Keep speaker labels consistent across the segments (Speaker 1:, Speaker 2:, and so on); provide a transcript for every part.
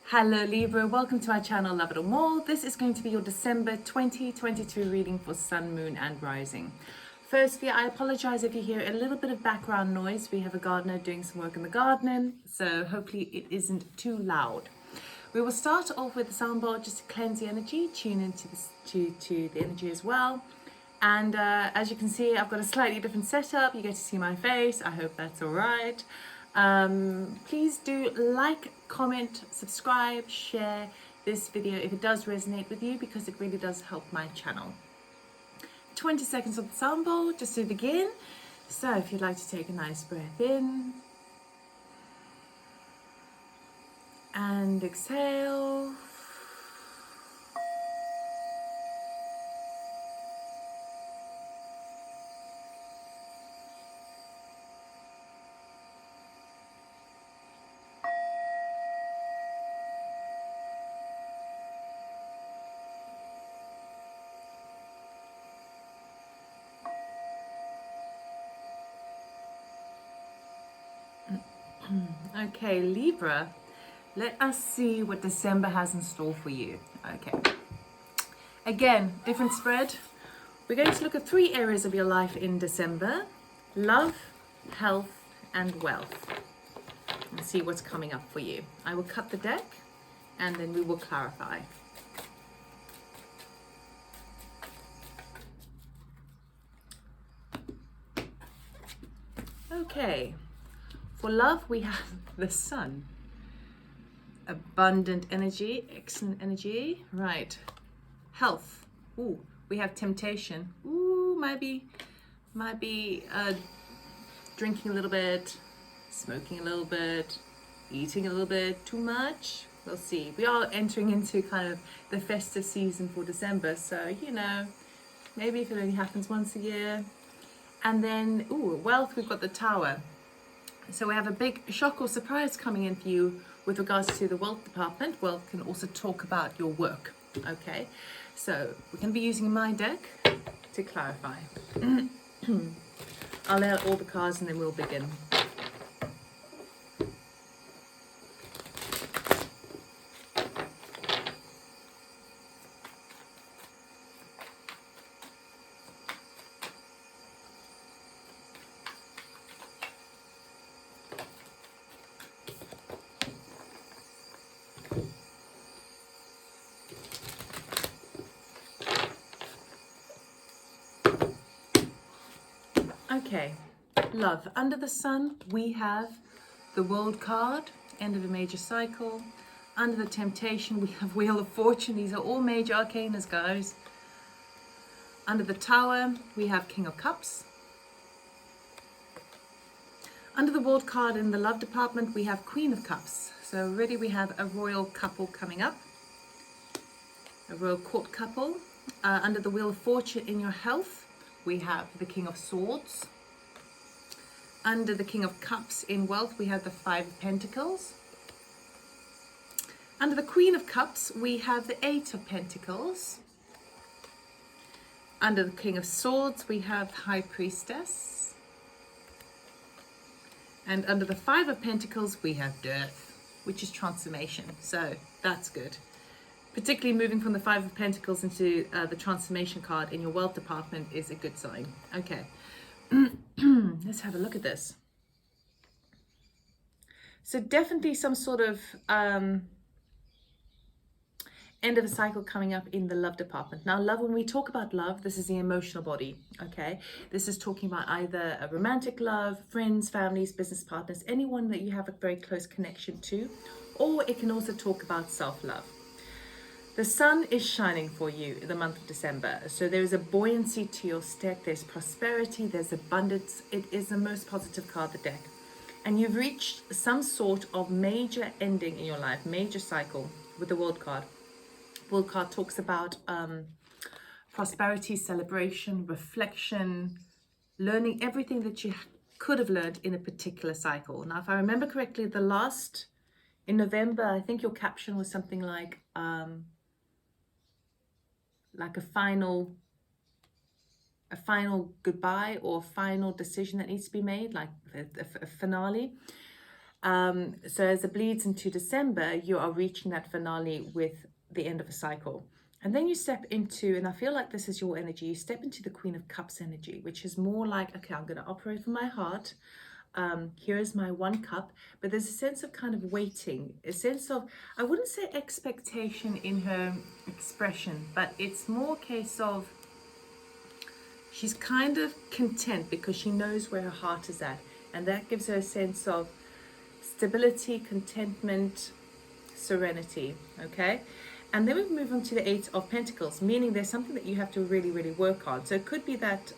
Speaker 1: Hello Libra, welcome to my channel Love It or More. This is going to be your December 2022 reading for Sun, Moon and Rising. Firstly, I apologize if you hear a little bit of background noise. We have a gardener doing some work in the garden, so hopefully it isn't too loud. We will start off with the sound bowl just to cleanse the energy, tune into to the energy as well. And as you can see, I've got a slightly different setup. You get to see my face. I hope that's all right. Please do like, comment, subscribe, share this video if it does resonate with you, because it really does help my channel. 20 seconds of the sound bowl just to begin. So if you'd like to take a nice breath in and exhale. Okay, Libra, let us see what December has in store for you. Okay, again, different spread. We're going to look at 3 areas of your life in December: love, health and wealth, and see what's coming up for you. I will cut the deck and then we will clarify. Okay, for love we have the Sun. Abundant energy, excellent energy. Right. Health. Ooh, we have temptation. Ooh, might be drinking a little bit, smoking a little bit, eating a little bit too much. We'll see. We are entering into kind of the festive season for December, so you know, maybe if it only happens once a year. And then, ooh, wealth, we've got the Tower. So we have a big shock or surprise coming in for you with regards to the wealth department. Wealth can also talk about your work. Okay, so we're going to be using my deck to clarify. I'll lay out all the cards and then we'll begin. Okay, love. Under the Sun, we have the World card, end of a major cycle. Under the Temptation, we have Wheel of Fortune. These are all major arcanas, guys. Under the Tower, we have King of Cups. Under the World card in the Love department, we have Queen of Cups. So already we have a royal couple coming up, a royal court couple. Under the Wheel of Fortune in your health, we have the King of Swords. Under the King of Cups in wealth, we have the 5 of Pentacles. Under the Queen of Cups, we have the 8 of Pentacles. Under the King of Swords, we have High Priestess. And under the 5 of Pentacles, we have Death, which is transformation. So that's good. Particularly moving from the 5 of Pentacles into the transformation card in your wealth department is a good sign. Okay, let's have a look at this. So definitely some sort of end of a cycle coming up in the love department. Now, love, when we talk about love, this is the emotional body, okay? This is talking about either a romantic love, friends, families, business partners, anyone that you have a very close connection to, or it can also talk about self-love. The Sun is shining for you in the month of December. So there is a buoyancy to your deck. There's prosperity, there's abundance. It is the most positive card, the deck. And you've reached some sort of major ending in your life, major cycle with the World card. World card talks about prosperity, celebration, reflection, learning everything that you could have learned in a particular cycle. Now, if I remember correctly, in November, I think your caption was something like a final goodbye or final decision that needs to be made, like a finale. So as it bleeds into December, you are reaching that finale with the end of a cycle. And then you step into, and I feel like this is your energy, you step into the Queen of Cups energy, which is more like, okay, I'm going to operate from my heart. Here is my one cup, but there's a sense of kind of waiting, a sense of, I wouldn't say expectation in her expression, but it's more a case of she's kind of content because she knows where her heart is at. And that gives her a sense of stability, contentment, serenity, okay? And then we move on to the Eight of Pentacles, meaning there's something that you have to really, really work on. So it could be that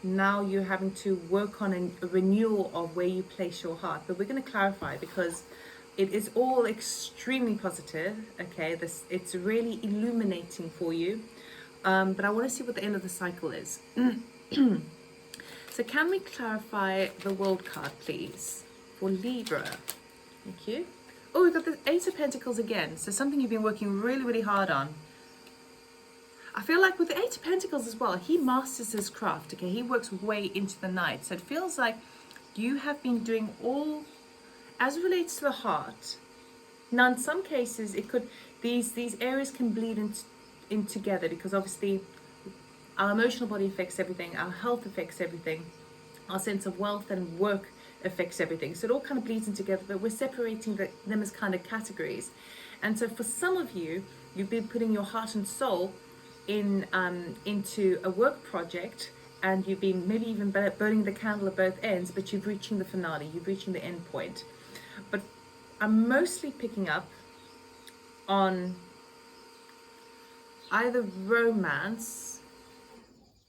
Speaker 1: now you're having to work on a renewal of where you place your heart. But we're going to clarify because it is all extremely positive, okay? It's really illuminating for you. But I want to see what the end of the cycle is. So can we clarify the World card, please, for Libra? Thank you. Oh, we've got the Ace of Pentacles again. So something you've been working really, really hard on. I feel like with the Eight of Pentacles as well, he masters his craft, okay? He works way into the night. So it feels like you have been doing all, as it relates to the heart. Now, in some cases, it could, these areas can bleed in together because obviously our emotional body affects everything, our health affects everything, our sense of wealth and work affects everything. So it all kind of bleeds in together, but we're separating them as kind of categories. And so for some of you, you've been putting your heart and soul into a work project, and you've been maybe even burning the candle at both ends, but you're reaching the finale, you're reaching the end point. But I'm mostly picking up on either romance,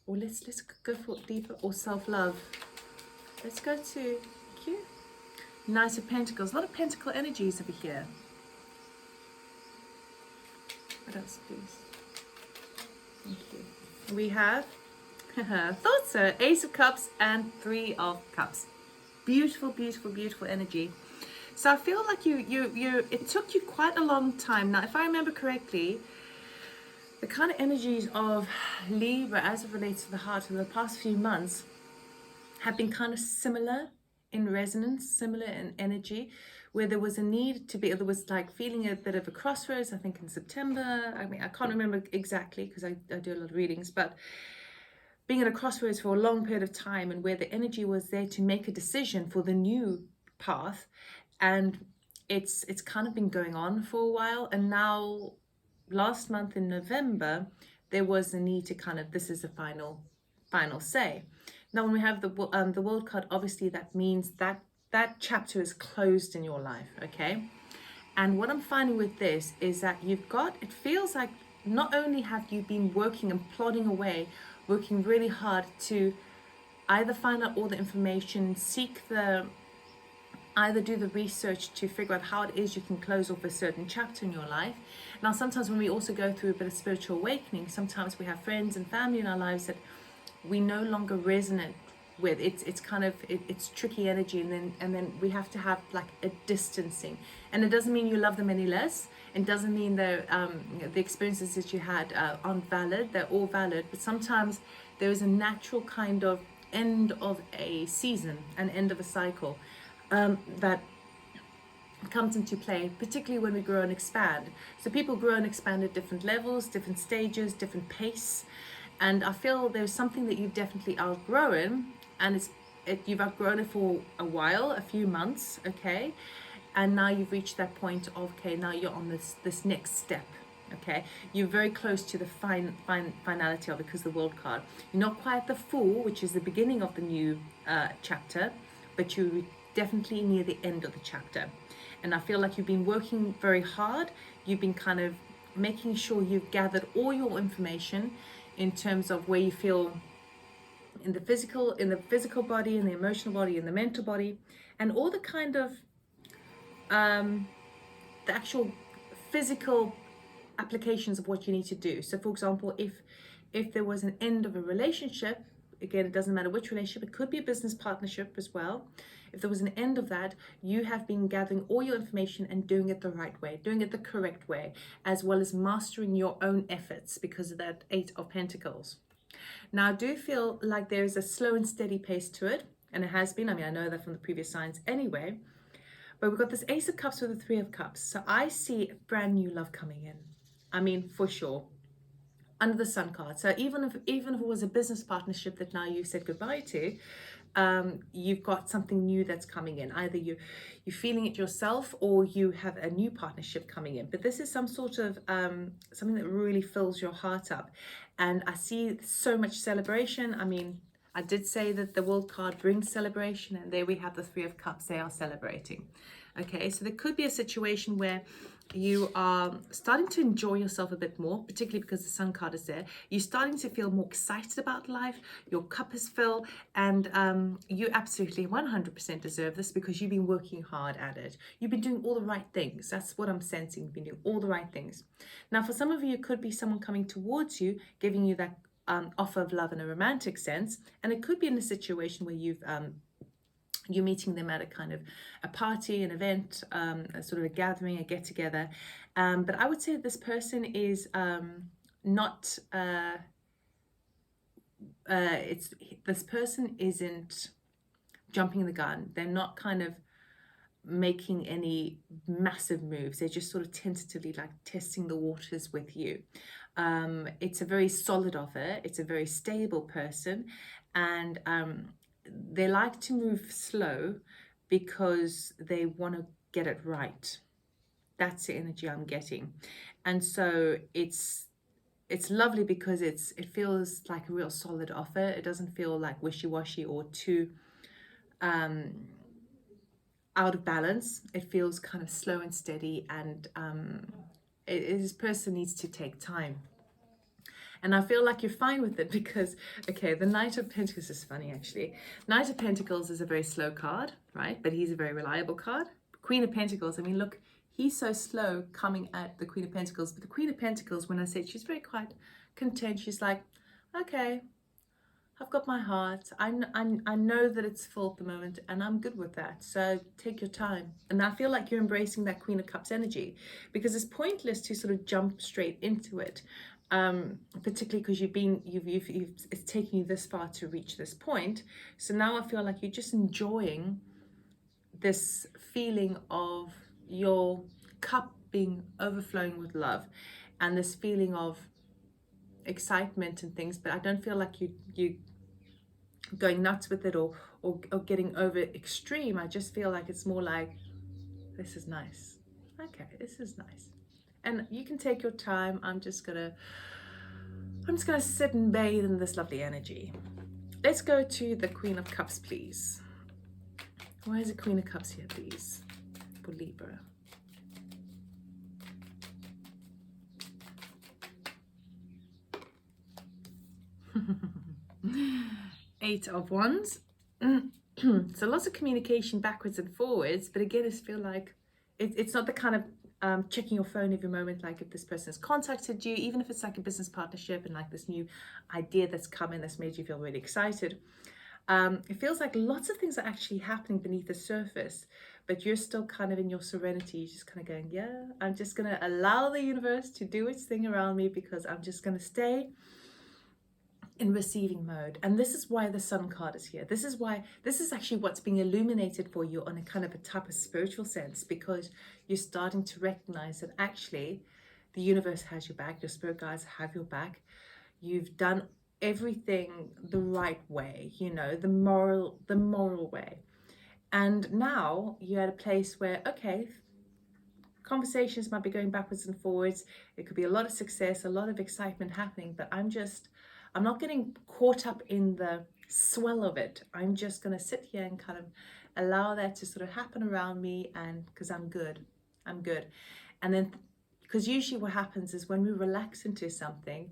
Speaker 1: or let's go for deeper, or self-love. Let's go to Q. Knight of Pentacles. A lot of pentacle energies over here. What else, please? Thank you. We have, thought so, Ace of Cups and Three of Cups. Beautiful, beautiful, beautiful energy. So I feel like it took you quite a long time. Now, if I remember correctly, the kind of energies of Libra as it relates to the heart in the past few months have been kind of similar in resonance, similar in energy, where there was a need to be, there was like feeling a bit of a crossroads, I think in September. I mean, I can't remember exactly because I do a lot of readings, but being at a crossroads for a long period of time, and where the energy was there to make a decision for the new path. And it's kind of been going on for a while. And now last month in November, there was a need to kind of, this is the final say. Now, when we have the World card, obviously that means that that chapter is closed in your life, okay? And what I'm finding with this is that you've got, it feels like not only have you been working and plodding away, working really hard to either find out all the information, either do the research to figure out how it is you can close off a certain chapter in your life. Now, sometimes when we also go through a bit of spiritual awakening, sometimes we have friends and family in our lives that we no longer resonate with. It's kind of, it's tricky energy, and then we have to have like a distancing. And it doesn't mean you love them any less. It doesn't mean that the experiences that you had aren't valid. They're all valid, but sometimes there is a natural kind of end of a season, an end of a cycle, that comes into play, particularly when we grow and expand. So people grow and expand at different levels, different stages, different pace. And I feel there's something that you've definitely outgrown, and you've outgrown it for a while, a few months, okay? And now you've reached that point of, okay, now you're on this next step, okay? You're very close to the finality of it because the World card. You're not quite the Fool, which is the beginning of the new chapter, but you're definitely near the end of the chapter. And I feel like you've been working very hard. You've been kind of making sure you've gathered all your information in terms of where you feel in the physical body, in the emotional body, in the mental body, and all the kind of the actual physical applications of what you need to do. So for example, if there was an end of a relationship, again, it doesn't matter which relationship, it could be a business partnership as well. If there was an end of that, you have been gathering all your information and doing it the right way, doing it the correct way, as well as mastering your own efforts because of that Eight of Pentacles. Now, I do feel like there is a slow and steady pace to it, and it has been. I mean, I know that from the previous signs anyway, But we've got this Ace of Cups with the Three of Cups. So I see brand new love coming in. I mean, for sure. Under the Sun card. So even if it was a business partnership that now you said goodbye to, you've got something new that's coming in. Either you're feeling it yourself, or you have a new partnership coming in. But this is some sort of something that really fills your heart up. And I see so much celebration. I mean, I did say that the World card brings celebration, and there we have the Three of Cups. They are celebrating. Okay, so there could be a situation where you are starting to enjoy yourself a bit more, particularly because the Sun card is there. You're starting to feel more excited about life. Your cup is full, and you absolutely 100% deserve this because you've been working hard at it. You've been doing all the right things. That's what I'm sensing. You've been doing all the right things. Now, for some of you, it could be someone coming towards you, giving you that offer of love in a romantic sense, and it could be in a situation where you're meeting them at a kind of a party, an event, a sort of a gathering, a get together. But I would say this person is not, this person isn't jumping the gun. They're not kind of making any massive moves. They're just sort of tentatively like testing the waters with you. It's a very solid offer. It's a very stable person, and they like to move slow because they want to get it right. That's the energy I'm getting. And so it's lovely because it feels like a real solid offer. It doesn't feel like wishy-washy or too out of balance. It feels kind of slow and steady, and this person needs to take time. And I feel like you're fine with it because, okay, the Knight of Pentacles is funny, actually. Knight of Pentacles is a very slow card, right? But he's a very reliable card. Queen of Pentacles, I mean, look, he's so slow coming at the Queen of Pentacles. But the Queen of Pentacles, when I said she's very quite content, she's like, okay, I've got my heart. I know that it's full at the moment, and I'm good with that. So take your time. And I feel like you're embracing that Queen of Cups energy, because it's pointless to sort of jump straight into it. Particularly because it's taken you this far to reach this point. So now I feel like you're just enjoying this feeling of your cup being overflowing with love, and this feeling of excitement and things. But I don't feel like you going nuts with it or getting over extreme. I just feel like it's more like, this is nice. Okay, this is nice. And you can take your time. I'm just gonna sit and bathe in this lovely energy. Let's go to the Queen of Cups, please. Where is the Queen of Cups here, please, for Libra? Eight of Wands. So lots of communication backwards and forwards, but again, I feel like it's not the kind of checking your phone every moment, like if this person has contacted you, even if it's like a business partnership and like this new idea that's come in that's made you feel really excited. It feels like lots of things are actually happening beneath the surface, but you're still kind of in your serenity. You're just kind of going, yeah, I'm just going to allow the universe to do its thing around me, because I'm just going to stay in receiving mode. And this is why the Sun card is here. This is actually what's being illuminated for you on a kind of a type of spiritual sense, because you're starting to recognize that actually the universe has your back. Your spirit guides have your back. You've done everything the right way, you know, the moral way. And now you're at a place where, okay, conversations might be going backwards and forwards. It could be a lot of success, a lot of excitement happening, but I'm not getting caught up in the swell of it. I'm just going to sit here and kind of allow that to sort of happen around me, and because I'm good. And then, because usually what happens is when we relax into something,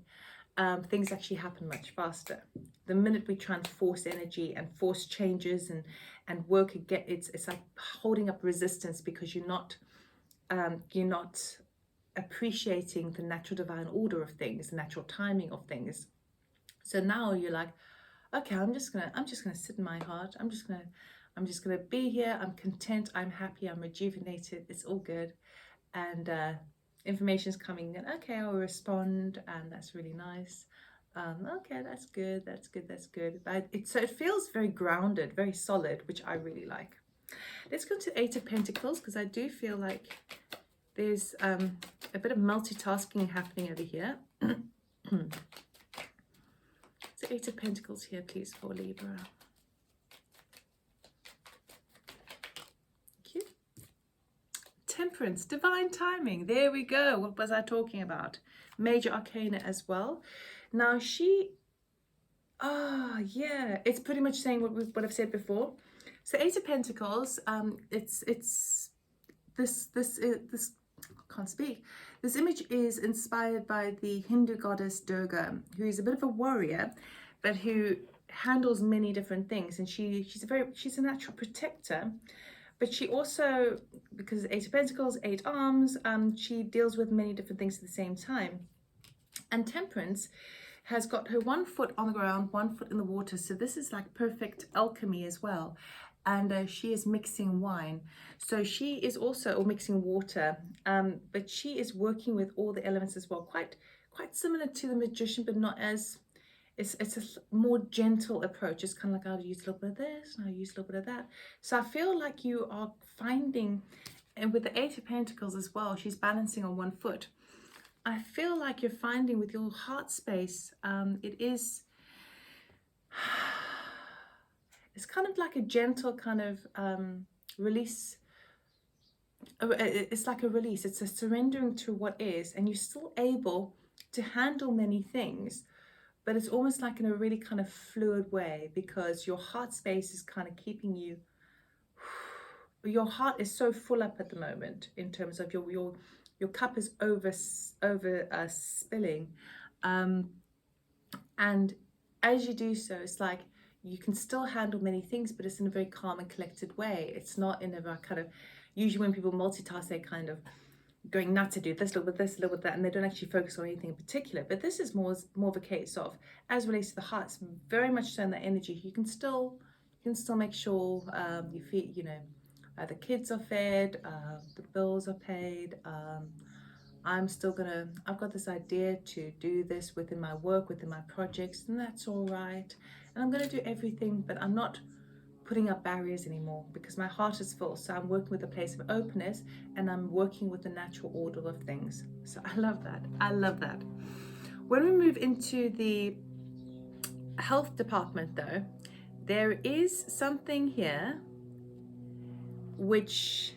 Speaker 1: things actually happen much faster. The minute we try and force energy and force changes and work again, it's like holding up resistance, because you're not appreciating the natural divine order of things, the natural timing of things. So now you're like, okay, I'm just gonna sit in my heart. I'm just gonna be here. I'm content. I'm happy. I'm rejuvenated. It's all good. And information's coming in. Okay, I'll respond, and that's really nice. Okay, that's good. But so it feels very grounded, very solid, which I really like. Let's go to Eight of Pentacles, because I do feel like there's a bit of multitasking happening over here. So Eight of Pentacles here, please, for Libra. Thank you. Temperance, divine timing. There we go. What was I talking about? Major Arcana as well. Now yeah, it's pretty much saying what I've said before. So Eight of Pentacles, it's this I can't speak. This image is inspired by the Hindu goddess Durga, who is a bit of a warrior, but who handles many different things. And she's a natural protector, but she also, because Eight of Pentacles, 8 arms, she deals with many different things at the same time. And Temperance has got her 1 foot on the ground, 1 foot in the water. So this is like perfect alchemy as well. And she is mixing wine. So she is also, or mixing water, but she is working with all the elements as well. Quite similar to the Magician, but not as, it's a more gentle approach. It's kind of like, I'll use a little bit of this, and I'll use a little bit of that. So I feel like you are finding, and with the Eight of Pentacles as well, she's balancing on 1 foot. I feel like you're finding with your heart space, it's kind of like a gentle kind of release. It's like a release. It's a surrendering to what is, and you're still able to handle many things, but it's almost like in a really kind of fluid way, because your heart space is kind of keeping you, your heart is so full up at the moment in terms of your cup is over spilling, and as you do so, it's like you can still handle many things, but it's in a very calm and collected way. It's not in a kind of, usually when people multitask, they kind of going nuts to do this, a little bit this, a little bit that, and they don't actually focus on anything in particular. But this is more of a case of, as relates to the heart, it's very much so in that energy. You can still make sure you feel, the kids are fed, the bills are paid. I've got this idea to do this within my work, within my projects, and that's all right. And I'm gonna do everything, but I'm not putting up barriers anymore, because my heart is full. So I'm working with a place of openness, and I'm working with the natural order of things. So I love that. I love that. When we move into the health department though, there is something here which,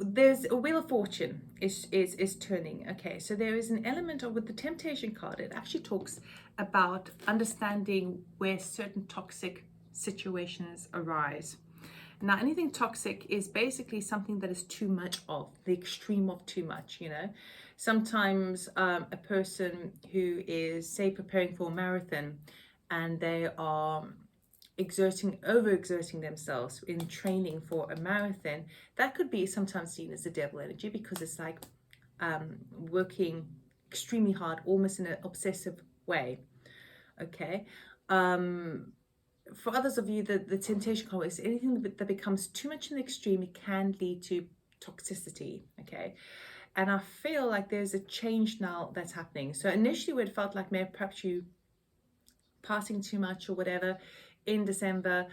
Speaker 1: there's a Wheel of Fortune is turning. Okay, so there is an element of, with the Temptation card, it actually talks about understanding where certain toxic situations arise. Now, anything toxic is basically something that is too much of, the extreme of too much, Sometimes a person who is, say, preparing for a marathon, and they are overexerting themselves in training for a marathon, that could be sometimes seen as the devil energy, because it's like working extremely hard, almost in an obsessive way. Okay. For others of you, the temptation card is anything that becomes too much in the extreme, it can lead to toxicity. Okay. And I feel like there's a change now that's happening. So initially where it felt like maybe perhaps you passing too much or whatever in December,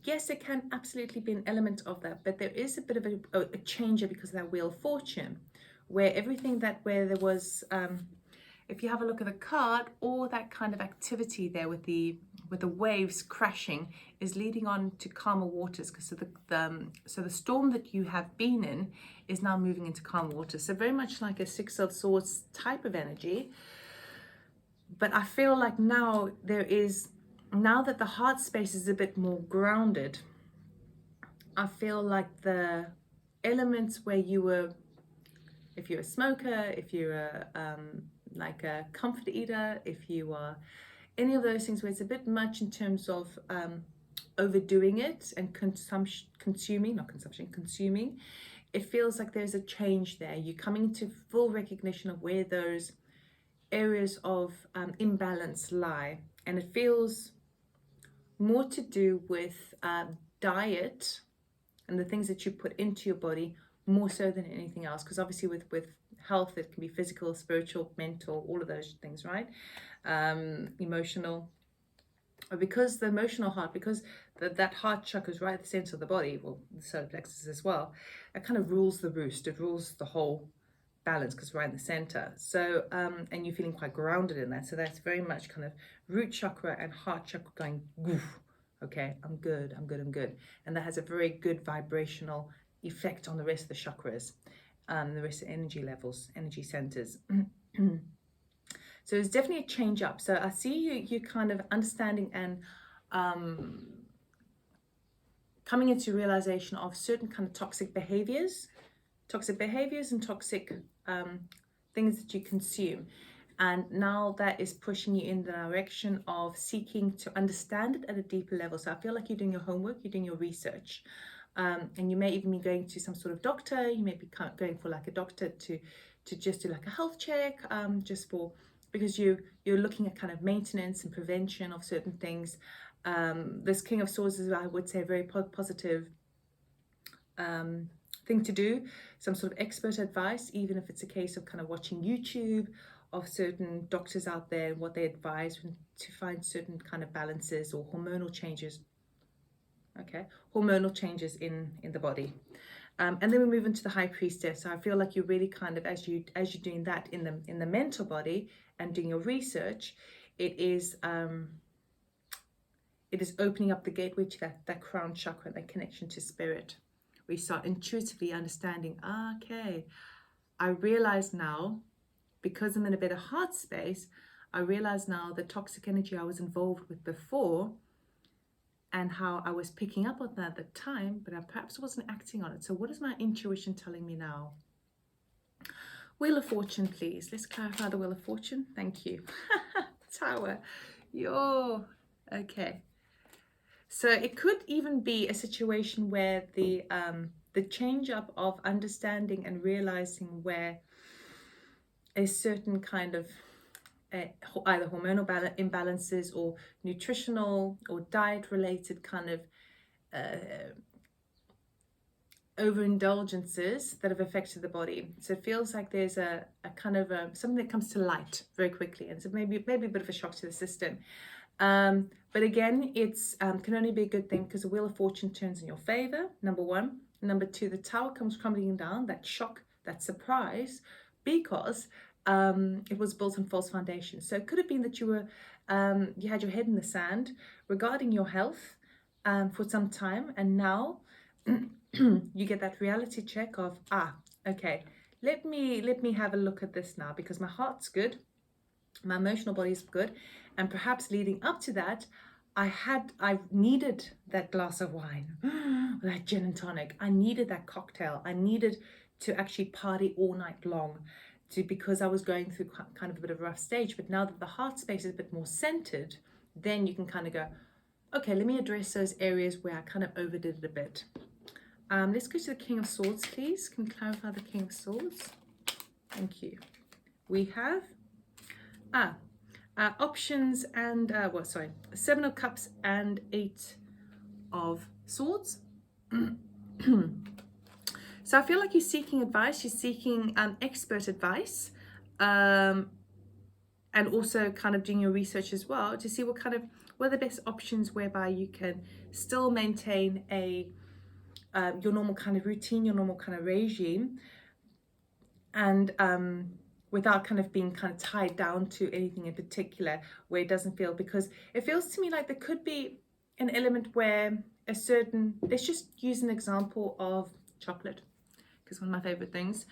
Speaker 1: yes, there can absolutely be an element of that, but there is a bit of a change because of that Wheel of Fortune, where where there was, if you have a look at the card, all that kind of activity there with the waves crashing is leading on to calmer waters, because so the storm that you have been in is now moving into calm waters. So very much like a Six of Swords type of energy. But I feel like now that the heart space is a bit more grounded, I feel like the elements where you were, if you're a smoker, if you're like a comfort eater, if you are any of those things where it's a bit much in terms of overdoing it and consuming, it feels like there's a change there. You're coming into full recognition of where those areas of imbalance lie, and it feels more to do with diet and the things that you put into your body more so than anything else, because obviously with health, it can be physical, spiritual, mental, all of those things, right? Emotional. But because the emotional heart, because that heart chakra is right at the center of the body, well, the solar plexus as well, it kind of rules the roost. It rules the whole balance because right in the center. So, and you're feeling quite grounded in that. So that's very much kind of root chakra and heart chakra going, woof, okay, I'm good, I'm good, I'm good. And that has a very good vibrational effect on the rest of the chakras, the rest of energy levels, energy centers. So it's definitely a change up. So I see you kind of understanding and coming into realization of certain kind of toxic behaviors and toxic things that you consume. And now that is pushing you in the direction of seeking to understand it at a deeper level. So I feel like you're doing your homework, you're doing your research. And you may even be going to some sort of doctor. You may be going for like a doctor to just do like a health check, just for, because you're looking at kind of maintenance and prevention of certain things. This King of Swords is, I would say, a very positive thing to do. Some sort of expert advice, even if it's a case of kind of watching YouTube of certain doctors out there, what they advise to find certain kind of balances or hormonal changes. Okay, hormonal changes in the body. And then we move into the High Priestess. So I feel like you're really kind of, as you're doing that in the mental body and doing your research, it is opening up the gateway to that crown chakra, that connection to spirit. We start intuitively understanding, okay, I realize now, because I'm in a better heart space, I realize now the toxic energy I was involved with before and how I was picking up on that at the time, but I perhaps wasn't acting on it. So what is my intuition telling me now? Wheel of Fortune, please. Let's clarify the Wheel of Fortune. Thank you. Tower. Okay. So it could even be a situation where the change up of understanding and realizing where a certain kind of either hormonal imbalances or nutritional or diet related kind of overindulgences that have affected the body. So it feels like there's a kind of something that comes to light very quickly, and so maybe a bit of a shock to the system. But again, it's can only be a good thing because the Wheel of Fortune turns in your favor, number one. Number two, the Tower comes crumbling down, that shock, that surprise, because it was built on false foundations. So it could have been that you were you had your head in the sand regarding your health for some time, and now you get that reality check of, okay, let me have a look at this now, because my heart's good, my emotional body's good, and perhaps leading up to that, I needed that glass of wine, that gin and tonic. I needed that cocktail. I needed to actually party all night long, because I was going through kind of a bit of a rough stage. But now that the heart space is a bit more centered, then you can kind of go, okay, let me address those areas where I kind of overdid it a bit. Let's go to the King of Swords, please. Can you clarify the King of Swords? Thank you. We have options and Seven of Cups and Eight of Swords. So I feel like you're seeking advice. You're seeking expert advice, and also kind of doing your research as well to see what are the best options whereby you can still maintain your normal kind of routine, your normal kind of regime, and without kind of being kind of tied down to anything in particular, where it doesn't feel, because it feels to me like there could be an element where let's just use an example of chocolate, because one of my favorite things.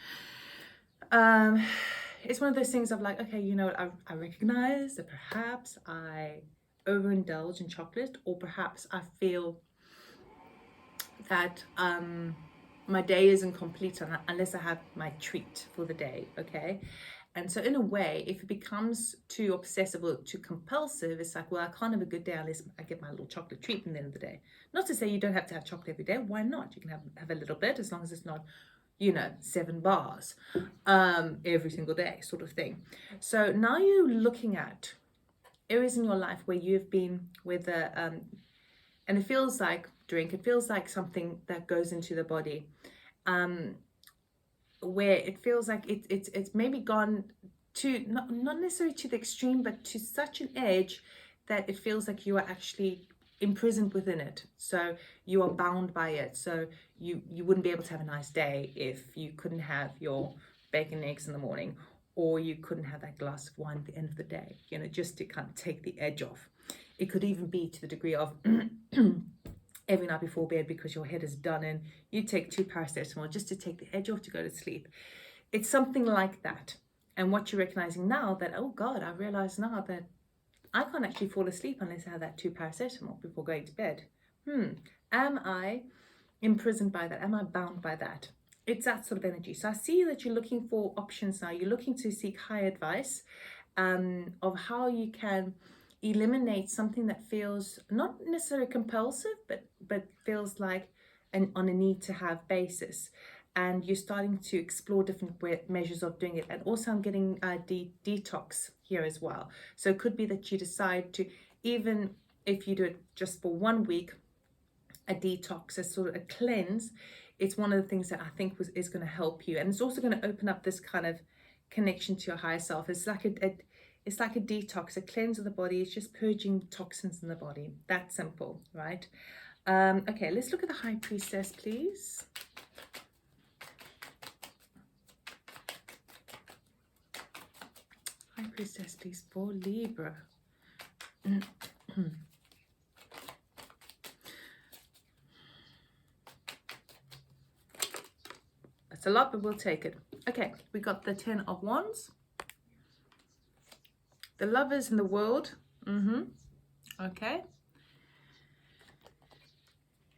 Speaker 1: It's one of those things of like, okay, you know, I recognize that perhaps I overindulge in chocolate, or perhaps I feel that my day isn't complete unless I have my treat for the day, okay? And so in a way, if it becomes too obsessive or too compulsive, it's like, well, I can't have a good day unless I get my little chocolate treat at the end of the day. Not to say you don't have to have chocolate every day. Why not? You can have a little bit, as long as it's not, 7 bars every single day sort of thing. So now you're looking at areas in your life where you've been with and it feels like drink, it feels like something that goes into the body, where it feels like it's maybe gone to not necessarily to the extreme, but to such an edge that it feels like you are actually imprisoned within it. So you are bound by it. So you wouldn't be able to have a nice day if you couldn't have your bacon and eggs in the morning, or you couldn't have that glass of wine at the end of the day, you know, just to kind of take the edge off. It could even be to the degree of every night before bed, because your head is done in, you take 2 paracetamol just to take the edge off to go to sleep. It's something like that. And what you're recognizing now, that, oh God, I realize now that I can't actually fall asleep unless I have that 2 paracetamol before going to bed. Am I imprisoned by that? Am I bound by that? It's that sort of energy. So I see that you're looking for options now. You're looking to seek high advice of how you can eliminate something that feels not necessarily compulsive, but feels like on a need to have basis. And you're starting to explore different measures of doing it. And also I'm getting detox here as well. So it could be that you decide to, even if you do it just for 1 week, a detox, a sort of a cleanse, it's one of the things that I think is going to help you. And it's also going to open up this kind of connection to your higher self. It's like it's like a detox, a cleanse of the body. It's just purging toxins in the body. That simple, right? Okay, let's look at the High Priestess, please. High Priestess, please, for Libra. That's a lot, but we'll take it. Okay, we got the 10 of Wands. The Lovers in the World. Okay.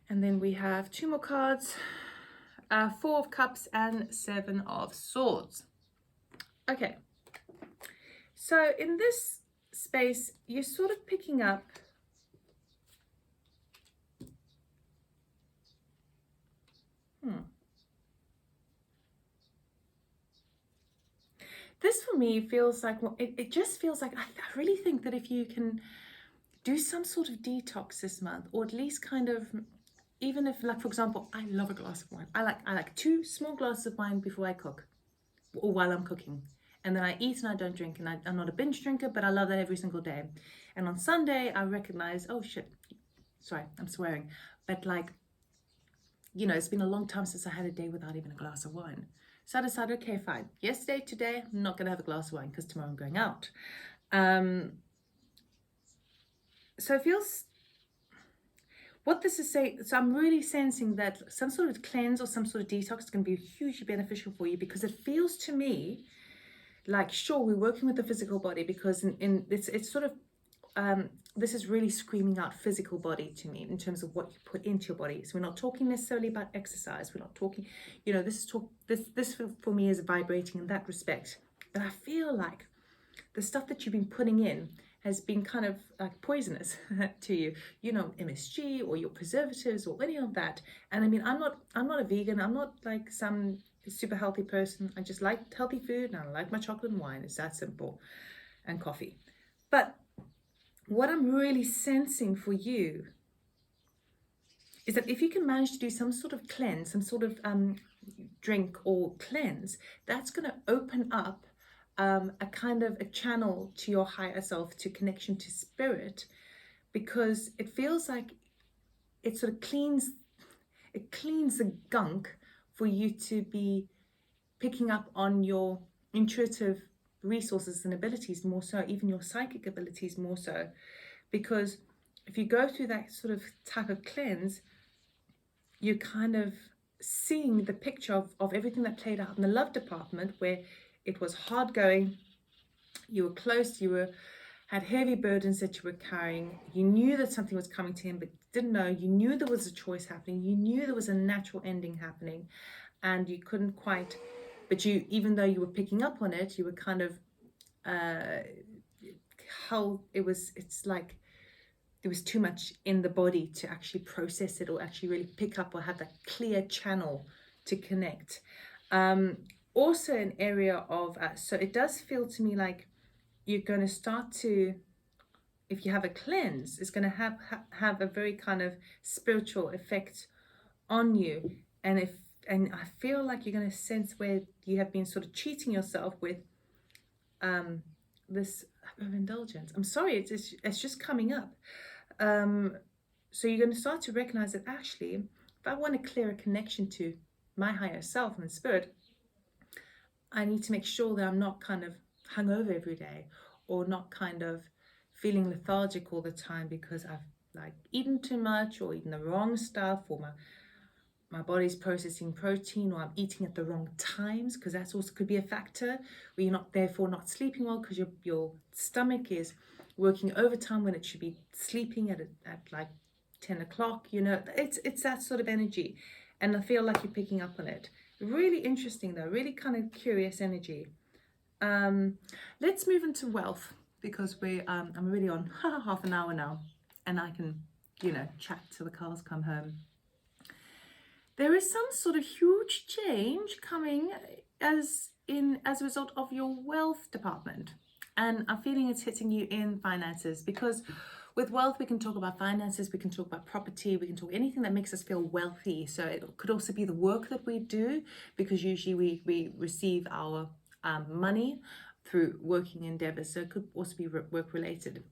Speaker 1: And then we have 2 more cards. 4 of Cups and 7 of Swords. Okay. So in this space, you're sort of picking up this for me feels like, well, it just feels like, I really think that if you can do some sort of detox this month, or at least kind of, even if, like, for example, I love a glass of wine. I like 2 small glasses of wine before I cook, or while I'm cooking. And then I eat and I don't drink, and I'm not a binge drinker, but I love that every single day. And on Sunday, I recognize, oh shit, sorry, I'm swearing, but like, you know, it's been a long time since I had a day without even a glass of wine. So I decided, okay, fine. Yesterday, today, I'm not going to have a glass of wine because tomorrow I'm going out. So it feels, what this is saying, so I'm really sensing that some sort of cleanse or some sort of detox is going to be hugely beneficial for you, because it feels to me like, sure, we're working with the physical body, because it's sort of, this is really screaming out physical body to me in terms of what you put into your body. So we're not talking necessarily about exercise. We're not talking, you know, this for me is vibrating in that respect. But I feel like the stuff that you've been putting in has been kind of like poisonous to you, you know, MSG or your preservatives or any of that. And I mean, I'm not a vegan. I'm not like some super healthy person. I just like healthy food, and I like my chocolate and wine. It's that simple, and coffee. But what I'm really sensing for you is that if you can manage to do some sort of cleanse, some sort of drink or cleanse, that's going to open up a kind of a channel to your higher self, to connection to spirit, because it feels like it sort of cleans the gunk for you to be picking up on your intuitive resources and abilities more so, even your psychic abilities more so, because if you go through that sort of type of cleanse, you're kind of seeing the picture of everything that played out in the love department, where it was hard going, you were close, had heavy burdens that you were carrying, you knew that something was coming to him but didn't know, you knew there was a choice happening, you knew there was a natural ending happening, and you couldn't quite, but you, even though you were picking up on it, you were kind of it's like there was too much in the body to actually process it, or actually really pick up, or have that clear channel to connect. Also an area of, so it does feel to me like you're going to start to, if you have a cleanse, it's going to have a very kind of spiritual effect on you. And I feel like you're going to sense where you have been sort of cheating yourself with this Overindulgence. I'm sorry, it's just coming up. So you're going to start to recognize that actually, if I want a clearer connection to my higher self and spirit, I need to make sure that I'm not kind of hungover every day, or not kind of feeling lethargic all the time because I've like eaten too much or eaten the wrong stuff, or my body's processing protein, or I'm eating at the wrong times, because that's also could be a factor where you're not therefore not sleeping well because your stomach is working overtime when it should be sleeping at like 10 o'clock. You know, it's that sort of energy, and I feel like you're picking up on it. Really interesting though, really kind of curious energy. Let's move into wealth, because I'm already on half an hour now, and I can, you know, chat till the cars come home. There is some sort of huge change coming as a result of your wealth department, and I'm feeling it's hitting you in finances, because with wealth we can talk about finances, we can talk about property, we can talk anything that makes us feel wealthy. So it could also be the work that we do, because usually we receive our money through working endeavors, so it could also be work related.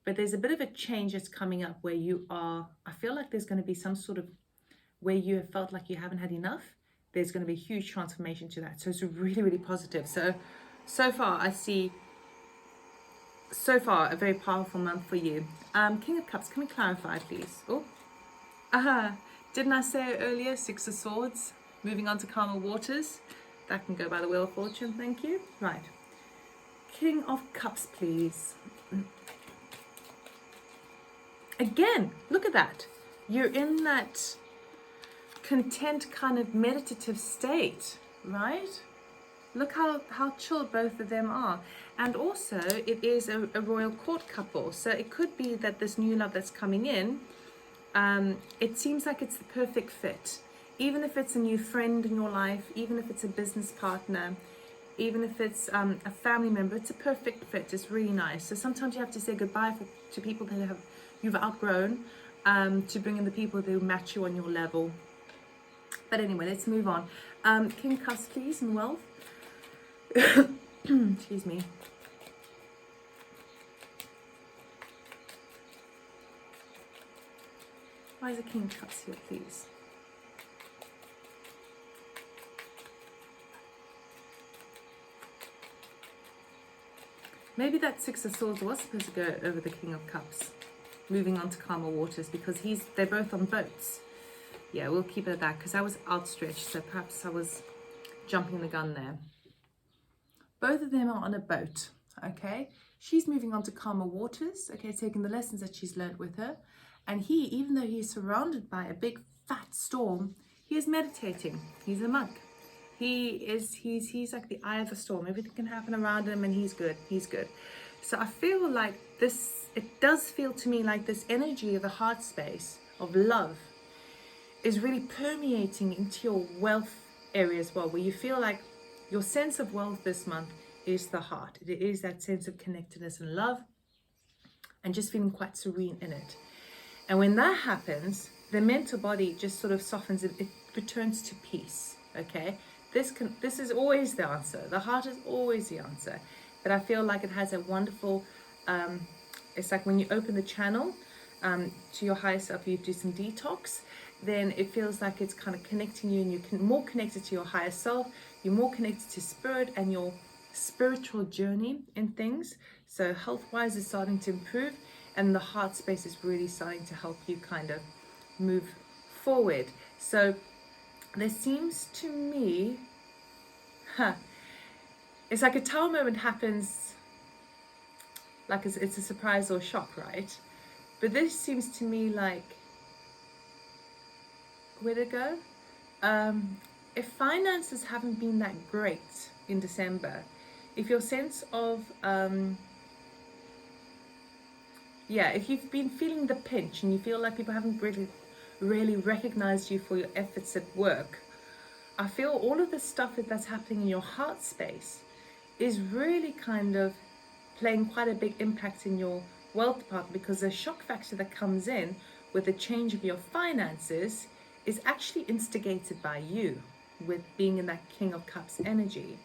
Speaker 1: But there's a bit of a change that's coming up where I feel like there's going to be some sort of where you have felt like you haven't had enough. There's going to be a huge transformation to that. So it's really, really positive. So far I see a very powerful month for you. King of Cups, can we clarify please? Didn't I say earlier, Six of Swords, moving on to calmer waters? That can go by the Wheel of Fortune, thank you. Right, King of Cups please. Again, look at that. You're in that content kind of meditative state, right? Look how chill both of them are. And also it is a royal court couple, so it could be that this new love that's coming in, it seems like it's the perfect fit. Even if it's a new friend in your life, even if it's a business partner, even if it's a family member, it's a perfect fit. It's really nice. So sometimes you have to say goodbye to people that you've outgrown, to bring in the people that match you on your level. But anyway, let's move on. King of Cups, please, and wealth. Excuse me. Why is the King of Cups here, please? Maybe that Six of Swords was supposed to go over the King of Cups, moving on to calmer waters, because they're both on boats. Yeah, we'll keep it at that, because I was outstretched, so perhaps I was jumping the gun there. Both of them are on a boat, okay? She's moving on to calmer waters, okay, taking the lessons that she's learned with her. And he, even though he's surrounded by a big fat storm, he is meditating. He's a monk. He's like the eye of the storm. Everything can happen around him and he's good. He's good. So I feel like it does feel to me like this energy of the heart space of love is really permeating into your wealth area as well, where you feel like your sense of wealth this month is the heart. It is that sense of connectedness and love, and just feeling quite serene in it. And when that happens, the mental body just sort of softens, it returns to peace, okay? This is always the answer. The heart is always the answer. But I feel like it has a wonderful, it's like when you open the channel to your higher self, you do some detox, then it feels like it's kind of connecting you, and you're more connected to your higher self, you're more connected to spirit and your spiritual journey in things. So health-wise is starting to improve, and the heart space is really starting to help you kind of move forward. So there seems to me, it's like a tower moment happens, like it's a surprise or shock, right? But this seems to me like, where'd it go? If finances haven't been that great in December, if your sense of, if you've been feeling the pinch and you feel like people haven't really recognized you for your efforts at work, I feel all of the stuff that's happening in your heart space is really kind of playing quite a big impact in your wealth department, because the shock factor that comes in with the change of your finances is actually instigated by you, with being in that King of Cups energy.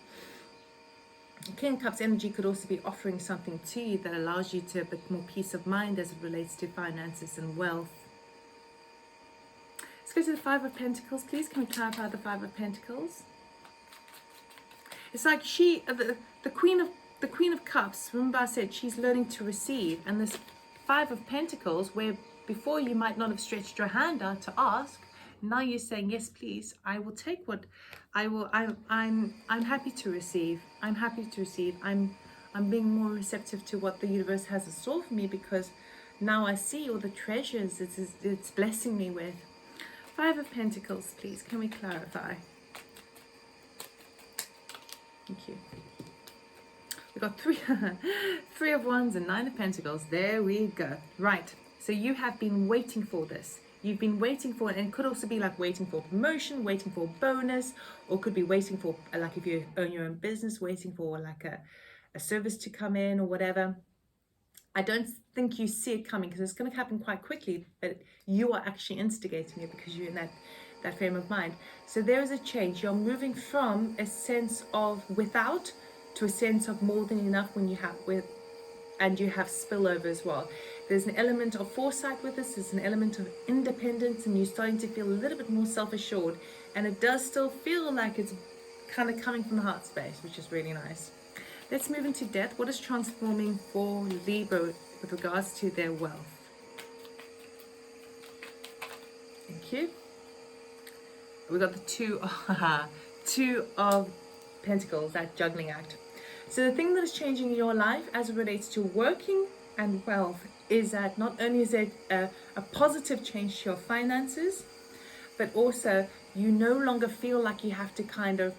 Speaker 1: King of Cups energy could also be offering something to you that allows you to a bit more peace of mind as it relates to finances and wealth. Let's go to the Five of Pentacles, please. Can we clarify the Five of Pentacles? It's like the Queen of Cups. Remember, I said she's learning to receive, and this Five of Pentacles, where before you might not have stretched your hand out to ask, now you're saying, yes, please. I will take what I will. I'm happy to receive. I'm happy to receive. I'm being more receptive to what the universe has in store for me, because now I see all the treasures it's blessing me with. Five of Pentacles, please. Can we clarify? Thank you. We've got three of Wands and Nine of Pentacles. There we go. Right. So you have been waiting for this. You've been waiting for it, and it could also be like waiting for promotion, waiting for bonus, or could be waiting for, like if you own your own business, waiting for like a service to come in or whatever. I don't think you see it coming because it's going to happen quite quickly, but you are actually instigating it because you're in that frame of mind. So there is a change. You're moving from a sense of without to a sense of more than enough when you have with, and you have spillover as well. There's an element of foresight with this. There's an element of independence, and you're starting to feel a little bit more self-assured. And it does still feel like it's kind of coming from the heart space, which is really nice. Let's move into death. What is transforming for Libra with regards to their wealth? Thank you. We got the two of Pentacles, that juggling act. So the thing that is changing in your life as it relates to working and wealth is that not only is it a positive change to your finances, but also you no longer feel like you have to kind of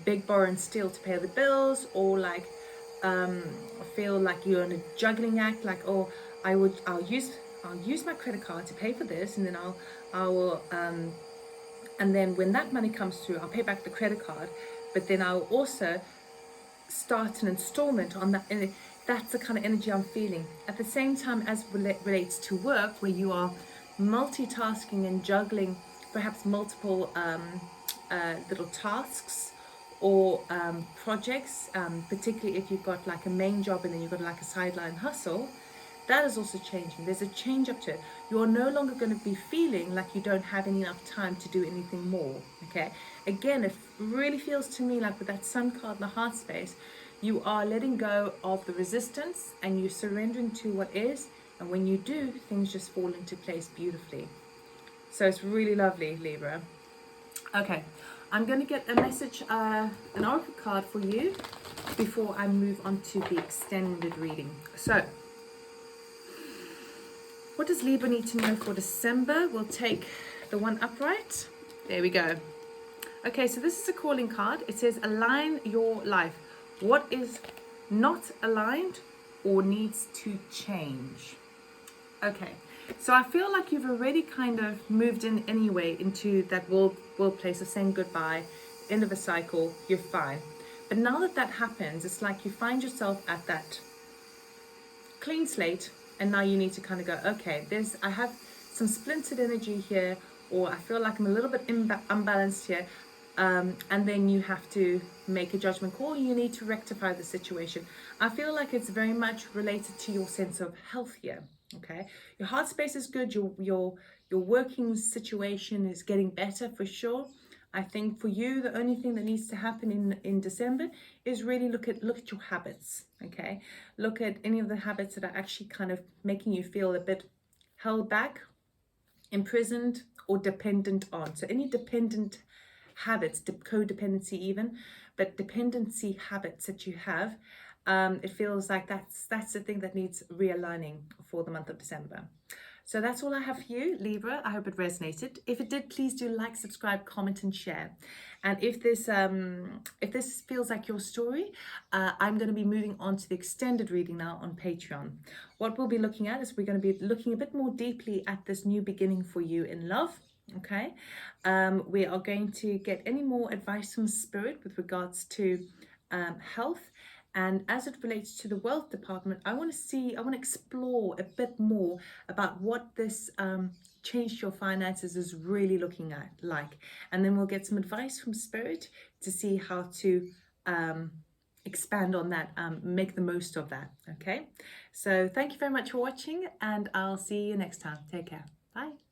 Speaker 1: beg, borrow and steal to pay the bills, or like feel like you're in a juggling act, like, oh, I'll use my credit card to pay for this, and then I will and then when that money comes through, I'll pay back the credit card, but then I'll also start an installment on that. And that's the kind of energy I'm feeling. At the same time as relates to work, where you are multitasking and juggling perhaps multiple little tasks or projects, particularly if you've got like a main job and then you've got like a sideline hustle. That is also changing. There's a change up to it. You're no longer going to be feeling like you don't have enough time to do anything more. Okay. Again, it really feels to me like with that Sun card in the heart space, you are letting go of the resistance and you're surrendering to what is. And when you do, things just fall into place beautifully. So it's really lovely, Libra. Okay. I'm going to get a message, an oracle card for you before I move on to the extended reading. So, what does Libra need to know for December? We'll take the one upright. There we go. Okay, so this is a calling card. It says align your life. What is not aligned or needs to change? Okay, so I feel like you've already kind of moved in anyway into that world place of saying goodbye, end of a cycle, you're fine. But now that happens, it's like you find yourself at that clean slate, and now you need to kind of go, okay, I have some splintered energy here, or I feel like I'm a little bit unbalanced here, and then you have to make a judgment call. You need to rectify the situation. I feel like it's very much related to your sense of health here. Okay, your heart space is good. Your working situation is getting better for sure. I think for you, the only thing that needs to happen in December is really look at your habits. Okay, look at any of the habits that are actually kind of making you feel a bit held back, imprisoned, or dependent on. So any dependent habits, codependency even, but dependency habits that you have, it feels like that's the thing that needs realigning for the month of December. So that's all I have for you, Libra. I hope it resonated. If it did, please do like, subscribe, comment, and share. And if this feels like your story, I'm going to be moving on to the extended reading now on Patreon. What we'll be looking at is we're going to be looking a bit more deeply at this new beginning for you in love. Okay, we are going to get any more advice from Spirit with regards to health. And as it relates to the wealth department, I want to explore a bit more about what this change to your finances is really looking like. And then we'll get some advice from Spirit to see how to expand on that, make the most of that. Okay, so thank you very much for watching, and I'll see you next time. Take care. Bye.